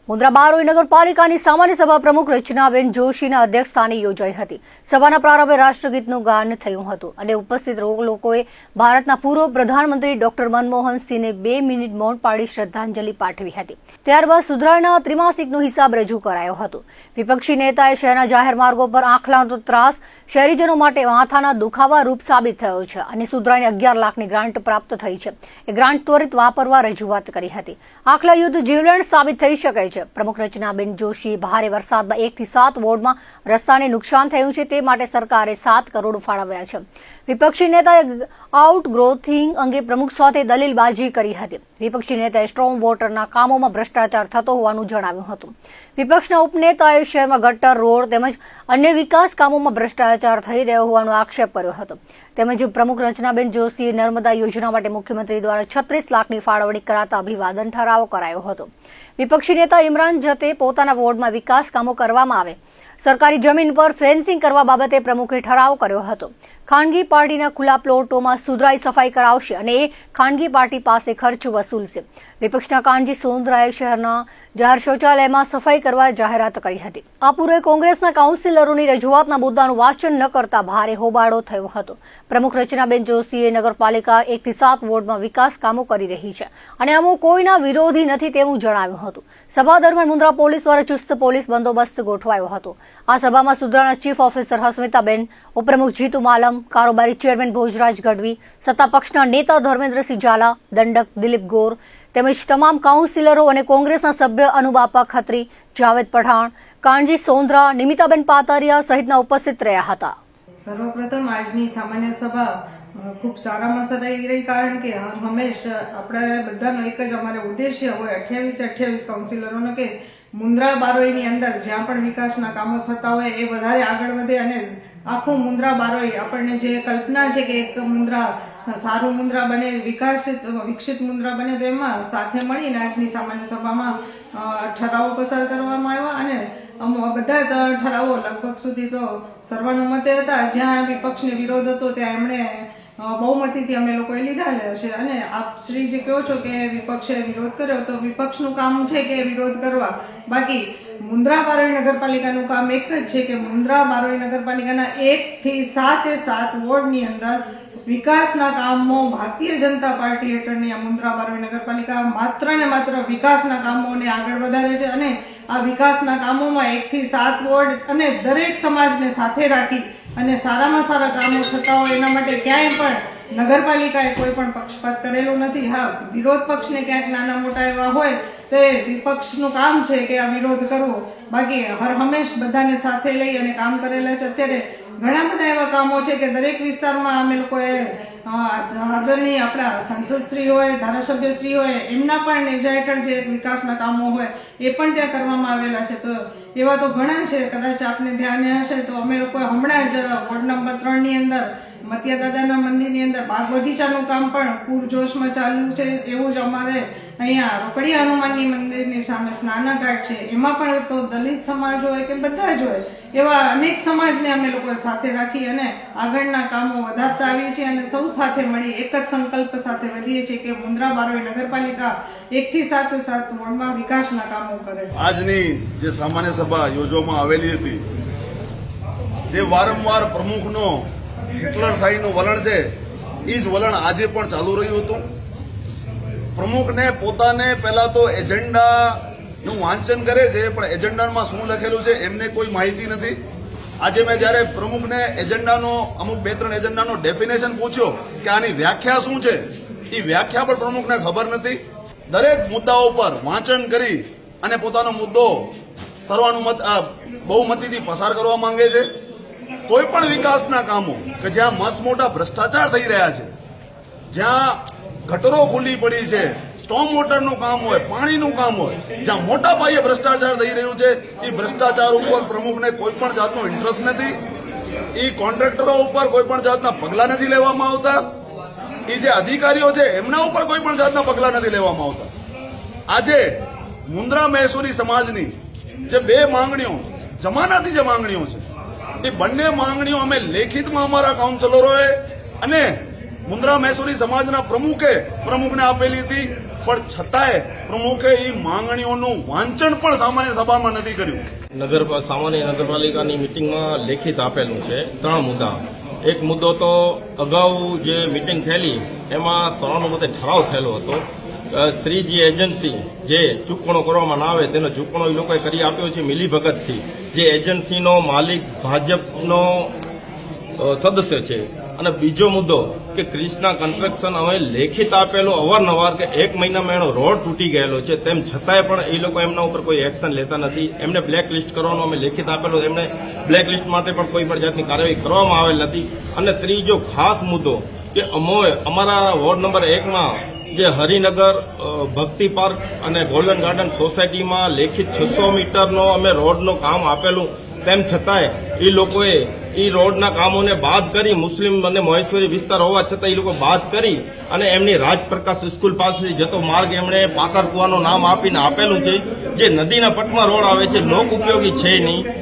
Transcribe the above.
મુન્દ્રા બારોઈ નગરપાલિકાની સામાન્ય સભા પ્રમુખ રચનાબેન જોશીના અધ્યક્ષસ્થાને યોજાઈ હતી. સભાના પ્રારંભે રાષ્ટ્રગીતનું ગાન થયું હતું અને ઉપસ્થિત લોકોએ ભારતના પૂર્વ પ્રધાનમંત્રી ડોક્ટર મનમોહન સિંહને 2 મિનિટ મૌન પાડી શ્રદ્ધાંજલિ પાઠવી હતી. ત્યારબાદ સુધરાઈના ત્રિમાસિકનો હિસાબ રજૂ કરાયો હતો. વિપક્ષી નેતાએ શહેરના જાહેર માર્ગો પર આંખલાનો ત્રાસ શહેરીજનો માટે માથાના દુખાવા રૂપ સાબિત થયો છે અને સુધરાઈને 11 લાખની ગ્રાન્ટ પ્રાપ્ત થઈ છે. એ ગ્રાન્ટ ત્વરિત વાપરવા રજૂઆત કરી હતી. આંખલા યુદ્ધ જીવલેણ સાબિત થઈ શકે છે. પ્રમુખ રચનાબેન જોશી ભારે વરસાદમાં 1 થી 7 વોર્ડમાં રસ્તાને નુકસાન થયું છે તે માટે સરકારે 7 કરોડ ફાળવ્યા છે. વિપક્ષી નેતાએ આઉટ ગ્રોથિંગ અંગે પ્રમુખ સાથે દલીલબાજી કરી હતી. વિપક્ષી નેતાએ સ્ટ્રોમ વોટરના કામોમાં ભ્રષ્ટાચાર થતો હોવાનું જણાવ્યું હતું. વિપક્ષના ઉપનેતાએ શહેરમાં ગટર, રોડ તેમજ અન્ય વિકાસ કામોમાં ભ્રષ્ટાચાર થઈ રહ્યો હોવાનો આક્ષેપ કર્યો હતો. તેમજ પ્રમુખ રચનાબેન જોશીએ નર્મદા યોજના માટે મુખ્યમંત્રી દ્વારા 36 લાખની ફાળવણી કરાતા અભિવાદન ઠરાવ કરાયો હતો. વિપક્ષી નેતા ઇમરાન જતે પોતાના વોર્ડમાં વિકાસ કામો કરવામાં આવે, સરકારી જમીન પર ફેન્સિંગ કરવા બાબતે પ્રમુખે ઠરાવ કર્યો હતો. ખાનગી પાર્ટીના ખુલ્લા પ્લોટોમાં સુધરાઈ સફાઈ કરાવશે અને એ ખાનગી પાર્ટી પાસે ખર્ચ વસૂલશે. વિપક્ષના કાનજી સોંદરાએ શહેરના જાહેર શૌચાલયમાં સફાઈ કરવા જાહેરાત કરી હતી. આ પૂર્વે કોંગ્રેસના કાઉન્સિલરોની રજૂઆતના મુદ્દાનું વાંચન ન કરતા ભારે હોબાળો થયો હતો. પ્રમુખ રચનાબેન જોશીએ નગરપાલિકા 1 થી 7 વોર્ડમાં વિકાસ કામો કરી રહી છે અને અમો કોઈના વિરોધી નથી તેવું જણાવ્યું હતું. સભા દરમિયાન મુન્દ્રા પોલીસ દ્વારા ચુસ્ત પોલીસ બંદોબસ્ત ગોઠવાયો હતો. આ સભામાં સુધરાના ચીફ ઓફિસર હસ્મિતાબેન, ઉપપ્રમુખ જીતુ માલમ, કારોબારી ચેરમેન ભોજરાજ ગઢવી, સત્તાપક્ષના નેતા ધર્મેન્દ્રસિંહ ઝાલા, દંડક દિલીપ ગોર તેમજ તમામ કાઉન્સિલરો અને કોંગ્રેસના સભ્ય અનુબાપા ખત્રી, જાવેદ પઠાણ, કાનજી સોંદરા, નિમિતાબેન પાતરિયા સહિતના ઉપસ્થિત રહ્યા હતા. સર્વપ્રથમ આજની સામાન્ય સભા ખૂબ સારામાં સરાઈ રહી, કારણ કે હંમેશા આપણે બધાનો એક જ અમારો ઉદ્દેશ્ય હોય 28 કાઉન્સિલરોનો કે મુન્દ્રા બારોઈની અંદર જ્યાં પણ વિકાસના કામો થતા હોય એ વધારે આગળ વધે અને આખું મુન્દ્રા બારોઈ આપણને જે કલ્પના છે કે એક મુન્દ્રા સારું મુન્દ્રા બને, વિકસિત મુન્દ્રા બને, તો એમાં સાથે મળીને આજની સામાન્ય સભામાં ઠરાવો પસાર કરવામાં આવ્યા અને બધા ઠરાવો લગભગ સુધી તો સર્વાનુમતે હતા. જ્યાં વિપક્ષને વિરોધ હતો ત્યાં એમણે બહુમતીથી અમે લોકોએ લીધા છે. અને આપ શ્રી જે કહો છો કે વિપક્ષે વિરોધ કર્યો, તો વિપક્ષનું કામ છે કે વિરોધ કરવા, બાકી મુન્દ્રા બારોઈ નગરપાલિકાનું કામ એક જ છે કે મુન્દ્રા બારોઈ નગરપાલિકાના 1 થી 7 વોર્ડની અંદર વિકાસના કામો ભારતીય જનતા પાર્ટી હેઠળની આ મુન્દ્રા બારોઈ નગરપાલિકા માત્ર ને માત્ર વિકાસના કામોને આગળ વધારે છે. અને આ વિકાસના કામોમાં 1 થી 7 વોર્ડ અને દરેક સમાજને સાથે રાખી અને સારામાં સારા કામો થતા હોય એના માટે ક્યાંય પણ નગરપાલિકાએ કોઈ પણ પક્ષપાત કરેલો નથી. હા, વિરોધ પક્ષને ક્યાંક નાના મોટા એવા હોય તો એ વિપક્ષનું કામ છે કે આ વિરોધ કરવો, બાકી હર હંમેશ બધાને સાથે લઈ અને કામ કરેલા છે. અત્યારે ઘણા બધા એવા કામો છે કે દરેક વિસ્તારમાં અમે લોકોએ આદરણીય આપણા સાંસદશ્રી હોય, ધારાસભ્યશ્રી હોય, એમના પણ નેજા હેઠળ જે વિકાસના કામો હોય એ પણ ત્યાં કરવામાં આવેલા છે. તો એવા તો ઘણા છે, કદાચ આપને ધ્યાને હશે તો અમે લોકો હમણાં જ વોર્ડ નંબર 3 ની અંદર મતિયા દાદાના મંદિરની અંદર બાગ બગીચાનું કામ પણ પૂરજોશમાં ચાલુ છે. એવું જ અમારે અહીંયા રોકડિયા હનુમાનની મંદિરની સામે સ્નાનાઘાટ છે, એમાં પણ તો દલિત સમાજ હોય કે બધા જ હોય એવા અનેક સમાજને અમે લોકો સાથે રાખી અને આગળના કામો વધારતા આવીએ છીએ અને સૌ સાથે મળી એક જ સંકલ્પ સાથે વધીએ છીએ કે મુન્દ્રા બારોઈ નગરપાલિકા 1 થી 7 વોર્ડમાં વિકાસના કામો કરે. આજની જે સામાન્ય સભા યોજવામાં આવેલી હતી, જે વારંવાર પ્રમુખનો હિટલરશાહીનું વલણ છે એ જ વલણ આજે પણ ચાલુ રહ્યું હતું. પ્રમુખને પોતાને પહેલા તો એજન્ડાનું વાંચન કરે છે, પણ એજન્ડામાં શું લખેલું છે એમને કોઈ માહિતી નથી. આજે મેં જયારે પ્રમુખને એજન્ડાનો અમુક 2-3 એજન્ડાનો ડેફિનેશન પૂછ્યો કે આની વ્યાખ્યા શું છે, એ વ્યાખ્યા પણ પ્રમુખને ખબર નથી. દરેક મુદ્દાઓ પર વાંચન કરી અને પોતાનો મુદ્દો બહુમતીથી પસાર કરવા માંગે છે. કોઈ પણ વિકાસના કામો કે જ્યાં મસ્ત મોટા ભ્રષ્ટાચાર થઈ રહ્યા છે, જ્યાં ગટરો ખુલ્લી પડી છે, સ્ટોમ વોટરનું કામ હોય, પાણીનું કામ હોય, જ્યાં મોટા પાયે ભ્રષ્ટાચાર થઈ રહ્યું છે, એ ભ્રષ્ટાચાર ઉપર પ્રમુખને કોઈ પણ જાતનો ઇન્ટરેસ્ટ નથી. એ કોન્ટ્રાક્ટરો ઉપર કોઈ પણ જાતના પગલાં નથી લેવામાં આવતા. એ જે અધિકારીઓ છે એમના ઉપર કોઈ પણ જાતના પગલાં નથી લેવામાં આવતા. આજે મુન્દ્રા મહેસૂરી સમાજની જે 2 માંગણીઓ, જમાનાથી જે માંગણીઓ છે, એ બંને માંગણીઓ અમે લેખિતમાં અમારા કાઉન્સિલરોએ અને મુન્દ્રા મહેસૂરી સમાજના પ્રમુખને આપેલી હતી. પણ છતાંય પ્રમુખે એ માંગણીઓનું વાંચન પણ સામાન્ય સભામાં નથી કર્યું. સામાન્ય નગરપાલિકાની મિટિંગમાં લેખિત આપેલું છે 3 મુદ્દા. એક મુદ્દો તો અગાઉ જે મિટિંગ થયેલી એમાં સર્વાનુમતે ઠરાવ થયેલો હતો. શ્રીજી એજન્સી જે ચૂકવણો કરવામાં ના આવે તેનો ચૂકવણો એ લોકોએ કરી આપ્યો છે મિલીભગતથી. જે એજન્સીનો માલિક ભાજપનો સદસ્ય છે. અને બીજો મુદ્દો કે ક્રિષ્ના કન્સ્ટ્રક્શન હવે લેખિત આપેલો અવારનવાર કે 1 મહિનામાં એનો રોડ તૂટી ગયેલો છે, તેમ છતાંય પણ એ લોકો એમના ઉપર કોઈ એક્શન લેતા નથી. એમને બ્લેકલિસ્ટ કરવાનો અમે લેખિત આપેલો, એમને બ્લેકલિસ્ટ માટે પણ કોઈ પણ જાતની કાર્યવાહી કરવામાં આવેલ નથી. અને ત્રીજો ખાસ મુદ્દો કે અમારા વોર્ડ નંબર 1માં જે હરિનગર ભક્તિ પાર્ક અને ગોલ્ડન ગાર્ડન સોસાયટીમાં લેખિત 600 મીટરનો અમે રોડનું કામ આપેલું, તેમ છતાંય એ લોકોએ એ રોડના કામોને બાદ કરી, મુસ્લિમ અને મહેશ્વરી વિસ્તાર હોવા છતાં એ લોકો બાદ કરી અને એમની રાજપ્રકાશ સ્કૂલ પાસેથી જતો માર્ગ એમણે પાકર કુવાનું નામ આપીને આપેલું છે, જે નદીના પટમાં રોડ આવે છે, લોક ઉપયોગી છે નહીં.